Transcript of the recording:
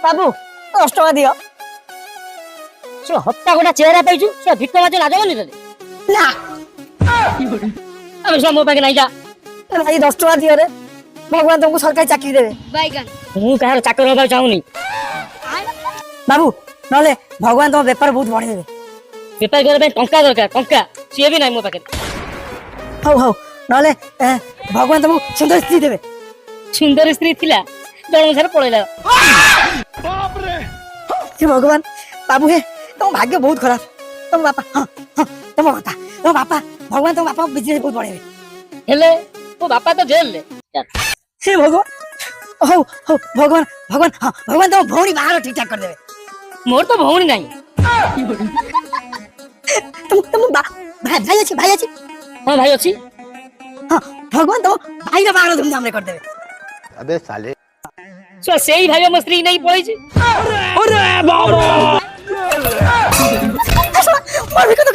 বাবু 10 টাকা দিও। শোনো হত্যা গোটা চেহারা পাইছু সে ভিক্ষ মাঝে না যাবনি তোদের না আমি সব মোবাইল নাই যা ভাই 10 টাকা দিও রে, ভগবান তোমাকে সরকারি চাকরি দেবে। ମୁଁ କାହାର ଚାକର ହେବାକୁ ଚାହୁଁନି। ବାବୁ ନହେଲେ ଭଗବାନ ତମ ବେପାର ବହୁତ ବଢେଇ ଦେବେ। ବେପାର କରିବା ପାଇଁ ଟଙ୍କା ଦରକାର, ଟଙ୍କା ସିଏ ବି ନାହିଁ ମୋ ପାଖରେ। ହଉ ହଉ ନହେଲେ ଭଗବାନ ତମକୁ ସୁନ୍ଦର ସ୍ତ୍ରୀ ଦେବେ। ସୁନ୍ଦର ସ୍ତ୍ରୀ ଥିଲା ଜଣଙ୍କ ସାରେ ପଳେଇଲା। हे भगवान बाबू हे तुम भाग्य बहुत खराब। तुम बापा तुम बापा भगवान तुम बापा बिजनेस बहुत बढ़ेबे। ହେଲେ ମୋ ବାପା ତ ଜେଲରେ। हे भगवान हो हो भगवान भगवान हाँ भगवान तुम भौणी बाहर ठीक ठाक कर देबे। ମୋର ତ ଭଉଣୀ ନାହିଁ। तुम भाई अच्छी ହଁ ଭାଇ ଅଛି। हाँ भगवान तुम भाई का बाहर धूमधाम रे कर देबे। अबे साले ଶୁଣ ସେଇ ଭାଇ ମୋ ସ୍ତ୍ରୀ ନେଇ ପଳେଇଛି। मार भी तो कर